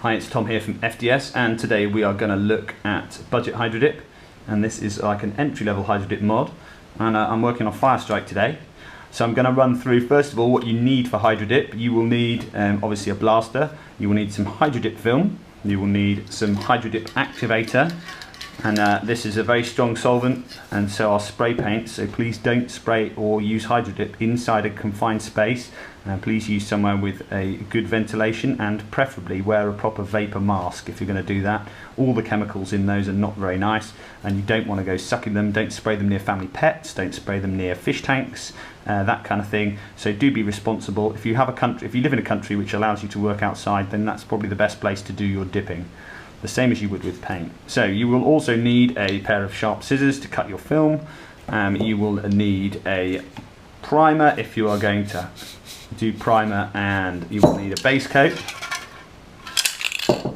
Hi, it's Tom here from FDS, and today we are going to look at budget hydro dip, and this is like an entry-level hydro dip mod, and I'm working on Firestrike today. So I'm going to run through first of all what you need for hydro dip. You will need obviously a blaster, you will need some hydro dip film, you will need some hydro dip activator, and this is a very strong solvent, and so I'll spray paint, so please don't spray or use hydro dip inside a confined space. Please use somewhere with a good ventilation, and preferably wear a proper vapor mask if you're going to do that. All the chemicals in those are not very nice, and you don't want to go sucking them. Don't spray them near family pets, don't spray them near fish tanks, that kind of thing. So do be responsible. If you live in a country which allows you to work outside, then that's probably the best place to do your dipping, the same as you would with paint. So you will also need a pair of sharp scissors to cut your film. You will need a primer if you are going to do primer, and you will need a base coat.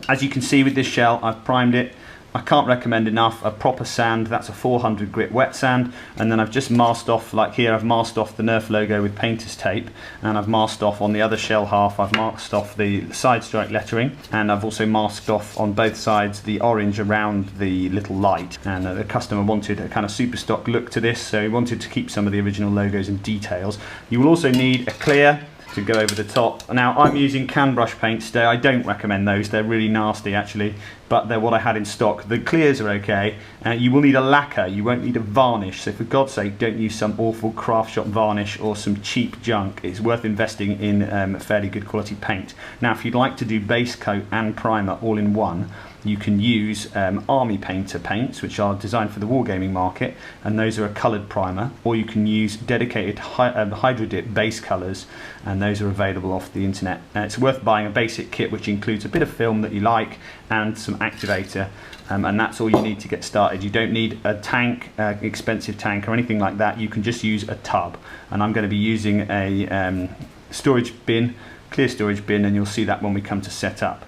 As you can see with this shell, I've primed it. I can't recommend enough a proper sand. That's a 400 grit wet sand, and then I've just masked off, like here I've masked off the Nerf logo with painter's tape, and I've masked off on the other shell half, I've masked off the side strike lettering, and I've also masked off on both sides the orange around the little light. And the customer wanted a kind of super stock look to this, so he wanted to keep some of the original logos and details. You will also need a clear to go over the top. Now I'm using can brush paints today. I don't recommend those, they're really nasty actually, but they're what I had in stock. The clears are okay. You will need a lacquer, you won't need a varnish, so for God's sake don't use some awful craft shop varnish or some cheap junk. It's worth investing in fairly good quality paint. Now if you'd like to do base coat and primer all in one, you can use Army Painter paints, which are designed for the wargaming market, and those are a coloured primer, or you can use dedicated hydro dip base colours, and those are available off the internet. It's worth buying a basic kit which includes a bit of film that you like and some activator, and that's all you need to get started. You don't need a tank, expensive tank or anything like that. You can just use a tub, and I'm going to be using a storage bin, clear storage bin, and you'll see that when we come to set up.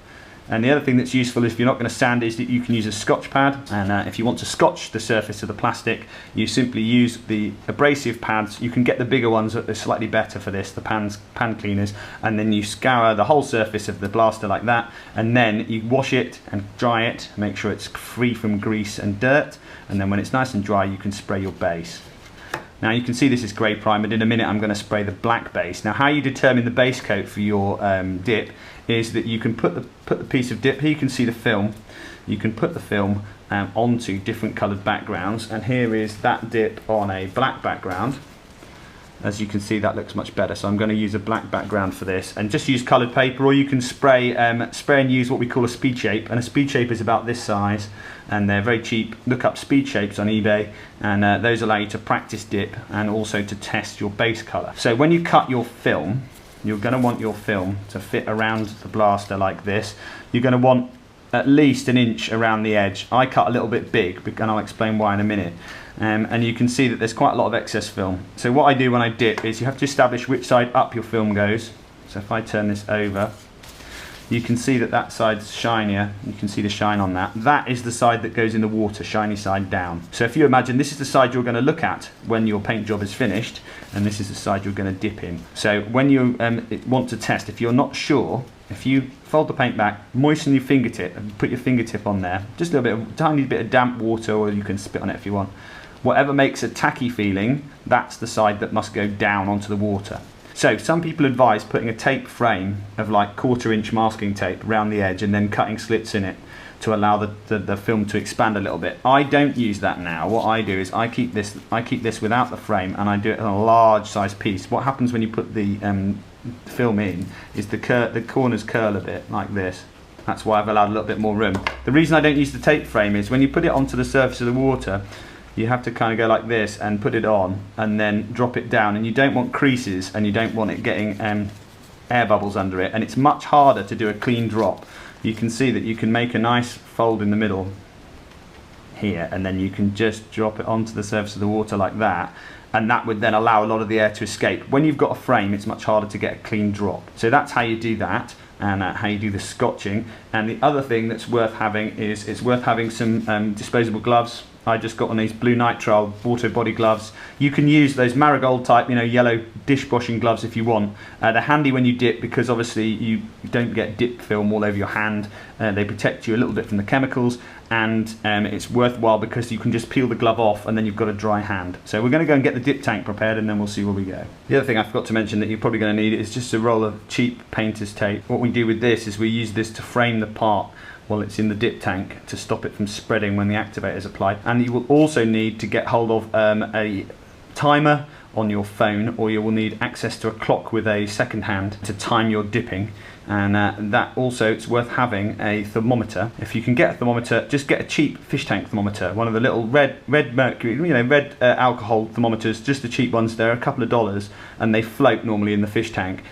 And the other thing that's useful if you're not going to sand is that you can use a scotch pad, and if you want to scotch the surface of the plastic, you simply use the abrasive pads. You can get the bigger ones that are slightly better for this, the pan cleaners, and then you scour the whole surface of the blaster like that, and then you wash it and dry it, make sure it's free from grease and dirt, and then when it's nice and dry you can spray your base. Now you can see this is grey primed. In a minute I'm going to spray the black base. Now how you determine the base coat for your dip is that you can put the piece of dip, here you can see the film, you can put the film onto different coloured backgrounds, and here is that dip on a black background. As you can see, that looks much better, so I'm going to use a black background for this, and just use coloured paper, or you can spray and use what we call a speed shape, and a speed shape is about this size, and they're very cheap. Look up speed shapes on eBay, and those allow you to practice dip and also to test your base colour. So when you cut your film, you're going to want your film to fit around the blaster like this. You're going to want at least an inch around the edge. I cut a little bit big, and I'll explain why in a minute. And you can see that there's quite a lot of excess film. So what I do when I dip is you have to establish which side up your film goes. So if I turn this over, you can see that that side's shinier. You can see the shine on that. That is the side that goes in the water, shiny side down. So if you imagine this is the side you're going to look at when your paint job is finished, and this is the side you're going to dip in. So when you want to test, if you're not sure, if you fold the paint back, moisten your fingertip and put your fingertip on there, just a little bit, tiny bit of damp water, or you can spit on it if you want. Whatever makes a tacky feeling, that's the side that must go down onto the water. So some people advise putting a tape frame of like 1/4 inch masking tape around the edge and then cutting slits in it to allow the film to expand a little bit. I don't use that now. What I do is I keep this without the frame, and I do it on a large size piece. What happens when you put the film in is the corners curl a bit like this. That's why I've allowed a little bit more room. The reason I don't use the tape frame is when you put it onto the surface of the water, you have to kind of go like this and put it on and then drop it down, and you don't want creases and you don't want it getting air bubbles under it, and it's much harder to do a clean drop. You can see that you can make a nice fold in the middle here, and then you can just drop it onto the surface of the water like that, and that would then allow a lot of the air to escape. When you've got a frame, it's much harder to get a clean drop. So that's how you do that, and how you do the scotching. And the other thing that's worth having is it's worth having some disposable gloves. I just got on these blue nitrile auto body gloves. You can use those marigold type, yellow dishwashing gloves if you want. They're handy when you dip because obviously you don't get dip film all over your hand. They protect you a little bit from the chemicals, and it's worthwhile because you can just peel the glove off and then you've got a dry hand. So we're going to go and get the dip tank prepared and then we'll see where we go. The other thing I forgot to mention that you're probably going to need is just a roll of cheap painter's tape. What we do with this is we use this to frame the part while it's in the dip tank to stop it from spreading when the activator is applied. And you will also need to get hold of a timer on your phone, or you will need access to a clock with a second hand to time your dipping. And that also, it's worth having a thermometer. If you can get a thermometer, just get a cheap fish tank thermometer, one of the little red mercury, red alcohol thermometers, just the cheap ones. They're a couple of dollars and they float normally in the fish tank.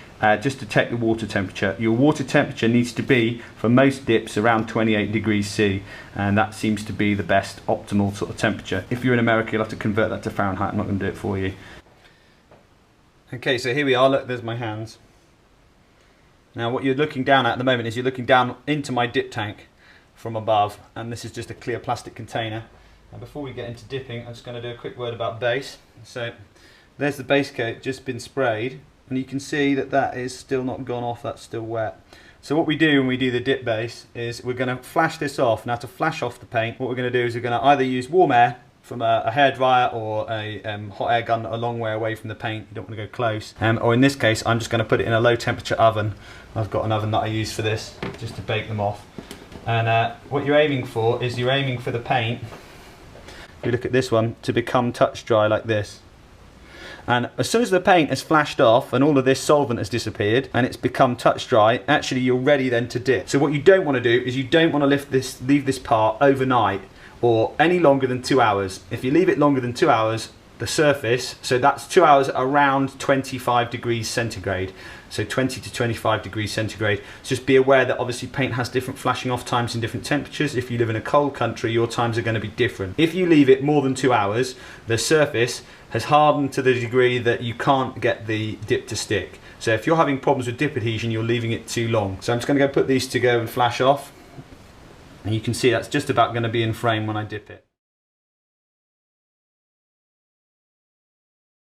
Just to check the water temperature. Your water temperature needs to be, for most dips, around 28 degrees C, and that seems to be the best optimal sort of temperature. If you're in America, you'll have to convert that to Fahrenheit. I'm not going to do it for you. Okay, so here we are. Look, there's my hands. Now what you're looking down at the moment is you're looking down into my dip tank from above, and this is just a clear plastic container. And before we get into dipping, I'm just going to do a quick word about base. So there's the base coat just been sprayed, and you can see that that is still not gone off, that's still wet. So what we do when we do the dip base is we're going to flash this off. Now to flash off the paint, what we're going to do is we're going to either use warm air from a hairdryer or a hot air gun a long way away from the paint. You don't want to go close. Or in this case, I'm just going to put it in a low temperature oven. I've got an oven that I use for this, just to bake them off. And what you're aiming for is you're aiming for the paint, if you look at this one, to become touch dry like this. And as soon as the paint has flashed off and all of this solvent has disappeared and it's become touch dry, actually you're ready then to dip. So what you don't want to do is you don't want to leave this part overnight or any longer than 2 hours. If you leave it longer than 2 hours, the surface, so that's 2 hours around 25 degrees centigrade. So 20 to 25 degrees centigrade. So just be aware that obviously paint has different flashing off times in different temperatures. If you live in a cold country, your times are going to be different. If you leave it more than 2 hours, the surface has hardened to the degree that you can't get the dip to stick. So if you're having problems with dip adhesion, you're leaving it too long. So I'm just going to go put these to go and flash off. And you can see that's just about going to be in frame when I dip it.